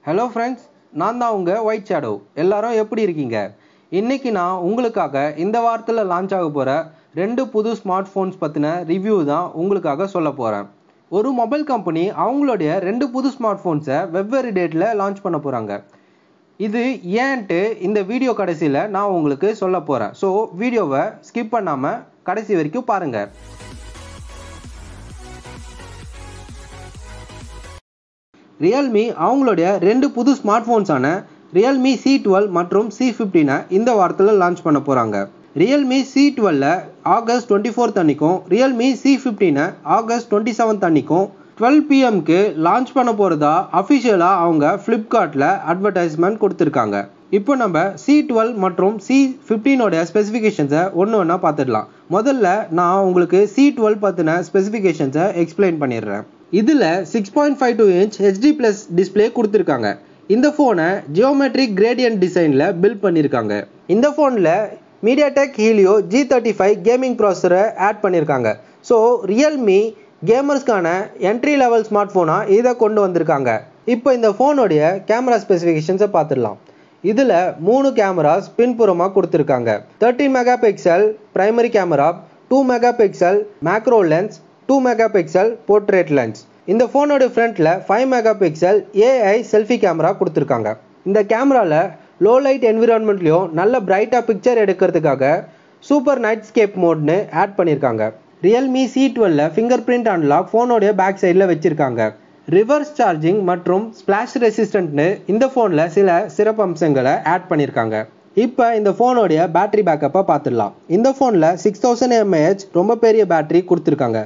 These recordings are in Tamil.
ஹலோ ஃப்ரெண்ட்ஸ், நான் தான் உங்கள் ஒயிட் ஷேடோ. எல்லாரும் எப்படி இருக்கீங்க? இன்றைக்கி நான் உங்களுக்காக இந்த வாரத்தில் லான்ச் ஆக போகிற 2 புது ஸ்மார்ட் ஃபோன்ஸ் பற்றின ரிவ்யூ தான் உங்களுக்காக சொல்ல போகிறேன். ஒரு மொபைல் கம்பெனி அவங்களுடைய 2 புது ஸ்மார்ட் ஃபோன்ஸை வெவ்வேறு டேட்டில் லான்ச் பண்ண போகிறாங்க. இது ஏன்ட்டு இந்த வீடியோ கடைசியில் நான் உங்களுக்கு சொல்ல போகிறேன். ஸோ வீடியோவை ஸ்கிப் பண்ணாமல் கடைசி வரைக்கும் பாருங்கள். ரியல்மி அவங்களுடைய 2 புது ஸ்மார்ட் ஃபோன்ஸான ரியல்மி C12 மற்றும் C15 இந்த வாரத்தில் லான்ச் பண்ண போகிறாங்க. ரியல்மி C12 ஆகஸ்ட் 24 அன்னைக்கும் ரியல்மி C15 ஆகஸ்ட் 27 அன்னைக்கும் 12 PM லான்ச் பண்ண போகிறதா அஃபிஷியலாக அவங்க ஃப்ளிப்கார்ட்டில் அட்வர்டைஸ்மெண்ட் கொடுத்துருக்காங்க. இப்போ நம்ம C12 மற்றும் C15 ஸ்பெசிஃபிகேஷன்ஸை ஒன்று ஒன்றா பார்த்துடலாம். முதல்ல நான் உங்களுக்கு C12 பற்றின ஸ்பெசிஃபிகேஷன்ஸை எக்ஸ்பிளைன் பண்ணிடுறேன். இதில் 6.52 இன்ச் HD+ டிஸ்பிளே கொடுத்துருக்காங்க. இந்த ஃபோனை ஜியோமெட்ரிக் கிரேடியன்ட் டிசைனில் பில்ட் பண்ணியிருக்காங்க. இந்த ஃபோனில் MediaTek Helio G35 கேமிங் ப்ராசஸரை ஆட் பண்ணியிருக்காங்க. ஸோ ரியல்மி கேமர்ஸ்க்கான என்ட்ரி லெவல் ஸ்மார்ட் ஃபோனாக இதை கொண்டு வந்திருக்காங்க. இப்போ இந்த ஃபோனுடைய கேமரா ஸ்பெசிஃபிகேஷன்ஸை பார்த்துடலாம். இதில் 3 கேமராஸ் பின்புறமாக கொடுத்துருக்காங்க. 13 megapixel primary camera, 2 megapixel macro lens, 2 megapixel portrait lens. இந்த ஃபோனோட ஃப்ரண்ட்டில் 5 megapixel AI selfie camera கொடுத்துருக்காங்க. இந்த கேமராவில் லோ லைட் என்விரான்மெண்ட்லேயும் நல்ல பிரைட்டாக பிக்சர் எடுக்கிறதுக்காக சூப்பர் நைட் ஸ்கேப் மோட்னு ஆட் பண்ணியிருக்காங்க. Realme C12 fingerprint unlock ஃபோனோடைய பேக் சைடில் வச்சுருக்காங்க. ரிவர்ஸ் சார்ஜிங் மற்றும் ஸ்பிளாஷ் ரெசிஸ்டன்ட்னு இந்த ஃபோனில் சில சிறப்பு அம்சங்களை ஆட் பண்ணியிருக்காங்க. இப்போ இந்த ஃபோனோடைய பேட்டரி பேக்கப்பை பார்த்துடலாம். இந்த ஃபோனில் 6000 mAh ரொம்ப பெரிய பேட்டரி கொடுத்துருக்காங்க.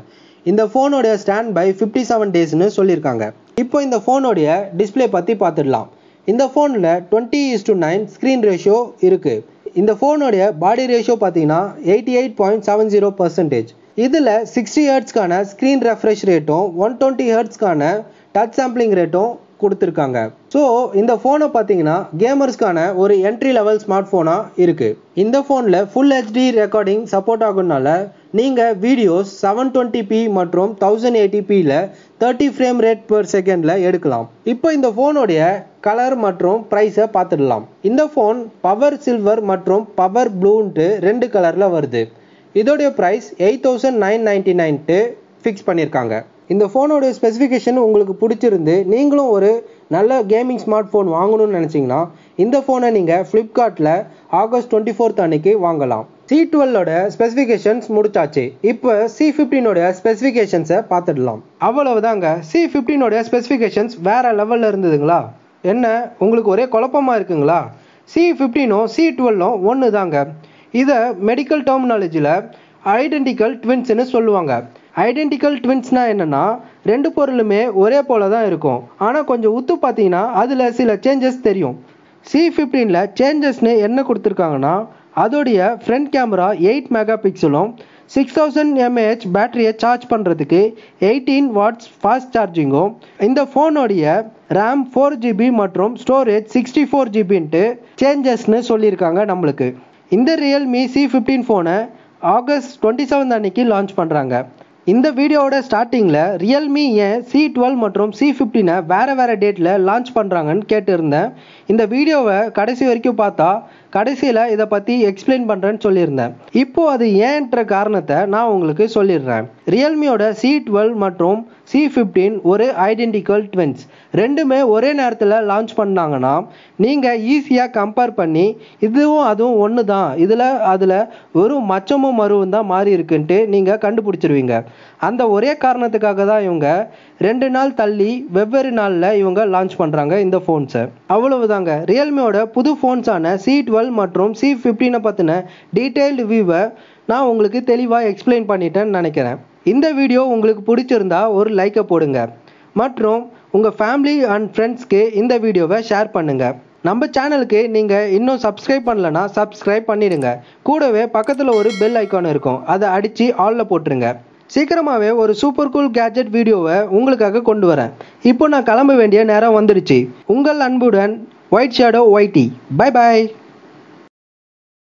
இந்த ஃபோனோடைய ஸ்டாண்ட் பை 57 டேஸ்னு சொல்லியிருக்காங்க. இப்போ இந்த ஃபோனோடைய டிஸ்பிளே பற்றி பார்த்துடலாம். இந்த ஃபோனில் 20:9 ஸ்க்ரீன் ரேஷியோ இருக்குது. இந்த ஃபோனோடைய பாடி ரேஷியோ பார்த்தீங்கன்னா 88.70%. இதில் 60 ஹெர்ட்ஸ்க்கான ஸ்க்ரீன் ரெஃப்ரெஷ் ரேட்டும் 120 ஹெர்ட்ஸ்க்கான டச் சாம்பிளிங் ரேட்டும் கொடுத்துருக்காங்க. ஸோ இந்த ஃபோனை பார்த்தீங்கன்னா கேமர்ஸ்க்கான ஒரு என்ட்ரி லெவல் ஸ்மார்ட் ஃபோனாக இருக்குது. இந்த ஃபோனில் ஃபுல் HD ரெக்கார்டிங் சப்போர்ட் ஆகுனால நீங்கள் வீடியோஸ் 720p மற்றும் 1080pயில் 30 ஃப்ரேம் ரேட் பெர் செகண்டில் எடுக்கலாம். இப்போ இந்த ஃபோனுடைய கலர் மற்றும் ப்ரைஸை பார்த்துடலாம். இந்த ஃபோன் பவர் சில்வர் மற்றும் பவர் ப்ளூன்ட்டு 2 கலரில் வருது. இதோடைய ப்ரைஸ் 8999 ஃபிக்ஸ் பண்ணியிருக்காங்க. இந்த ஃபோனோட ஸ்பெசிஃபிகேஷன் உங்களுக்கு பிடிச்சிருந்து நீங்களும் ஒரு நல்ல கேமிங் ஸ்மார்ட் ஃபோன் வாங்கணும்னு நினச்சிங்கன்னா இந்த ஃபோனை நீங்கள் ஃப்ளிப்கார்ட்டில் ஆகஸ்ட் 24 அன்னைக்கு வாங்கலாம். C12 ஸ்பெசிஃபிகேஷன்ஸ் முடிச்சாச்சு. இப்போ C15 ஸ்பெசிஃபிகேஷன்ஸை பார்த்துடலாம். அவ்வளவுதாங்க. C15 ஸ்பெசிஃபிகேஷன்ஸ் வேறு லெவலில் இருந்ததுங்களா? என்ன உங்களுக்கு ஒரே குழப்பமாக இருக்குங்களா? C15 C12 ஒன்று தாங்க. இதை மெடிக்கல் டெர்மினாலஜியில் ஐடென்டிக்கல் ட்வின்ஸ்னு சொல்லுவாங்க. ஐடென்டிக்கல் ட்வின்ஸ்னா என்னென்னா 2 பொருளுமே ஒரே போல தான் இருக்கும். ஆனால் கொஞ்சம் உத்து பார்த்தீங்கன்னா அதில் சில சேஞ்சஸ் தெரியும். C15 சேஞ்சஸ்னு என்ன கொடுத்துருக்காங்கன்னா அதோடைய ஃப்ரண்ட் கேமரா 8 மெகா பிக்சலும் 6000 mAh பேட்டரியை சார்ஜ் பண்ணுறதுக்கு 18 வாட்ஸ் ஃபாஸ்ட் சார்ஜிங்கும், இந்த ஃபோனோடைய RAM 4GB மற்றும் ஸ்டோரேஜ் 64GBன்ட்டு சேஞ்சஸ்னு சொல்லியிருக்காங்க நம்மளுக்கு. இந்த ரியல்மி C15 ஃபோனை ஆகஸ்ட் 27 அன்னைக்கு லான்ச் பண்ணுறாங்க. இந்த வீடியோவோட ஸ்டார்டிங்கில் ரியல்மி ஏன் C12 மற்றும் C15 வேறு டேட்டில் லான்ச் பண்ணுறாங்கன்னு கேட்டிருந்தேன். இந்த வீடியோவை கடைசி வரைக்கும் பார்த்தா கடைசியில் இதை பற்றி எக்ஸ்பிளைன் பண்ணுறேன்னு சொல்லியிருந்தேன். இப்போது அது ஏன்ற காரணத்தை நான் உங்களுக்கு சொல்லிடுறேன். ரியல்மியோட C12 மற்றும் C15 ஒரு ஐடென்டிக்கல் ட்வின்ஸ். ரெண்டுமே ஒரே நேரத்தில் லான்ச் பண்ணாங்கன்னா நீங்கள் ஈஸியாக கம்பேர் பண்ணி இதுவும் அதுவும் ஒன்று தான், அதில் வெறும் மச்சமும் மருவும் தான் மாறி இருக்குன்ட்டு நீங்கள் கண்டுபிடிச்சிருவீங்க. அந்த ஒரே காரணத்துக்காக தான் இவங்க 2 நாள் தள்ளி வெவ்வேறு நாளில் இவங்க லான்ச் பண்ணுறாங்க இந்த ஃபோன்ஸை. அவ்வளவுதாங்க. ரியல்மியோட புது ஃபோன்ஸான C12 மற்றும் C15 பற்றின டீட்டெயில்டு வியூவை நான் உங்களுக்கு தெளிவாக எக்ஸ்பிளைன் பண்ணிட்டேன்னு நினைக்கிறேன். இந்த வீடியோ உங்களுக்கு பிடிச்சிருந்தா ஒரு லைக்கை போடுங்க மற்றும் உங்கள் ஃபேமிலி அண்ட் ஃப்ரெண்ட்ஸ்க்கு இந்த வீடியோவை ஷேர் பண்ணுங்கள். நம்ம சேனலுக்கு நீங்கள் இன்னும் சப்ஸ்கிரைப் பண்ணலன்னா சப்ஸ்கிரைப் பண்ணிடுங்க. கூடவே பக்கத்தில் ஒரு பெல் ஐக்கான் இருக்கும், அதை அடித்து ஆலில் போட்டுருங்க. சீக்கிரமாகவே ஒரு சூப்பர் கூல் கேஜெட் வீடியோவை உங்களுக்காக கொண்டு வரேன். இப்போ நான் கிளம்ப வேண்டிய நேரம் வந்துடுச்சு. உங்கள் அன்புடன் ஒயிட் ஷேடோ ஒயிட்டி. பை பாய்.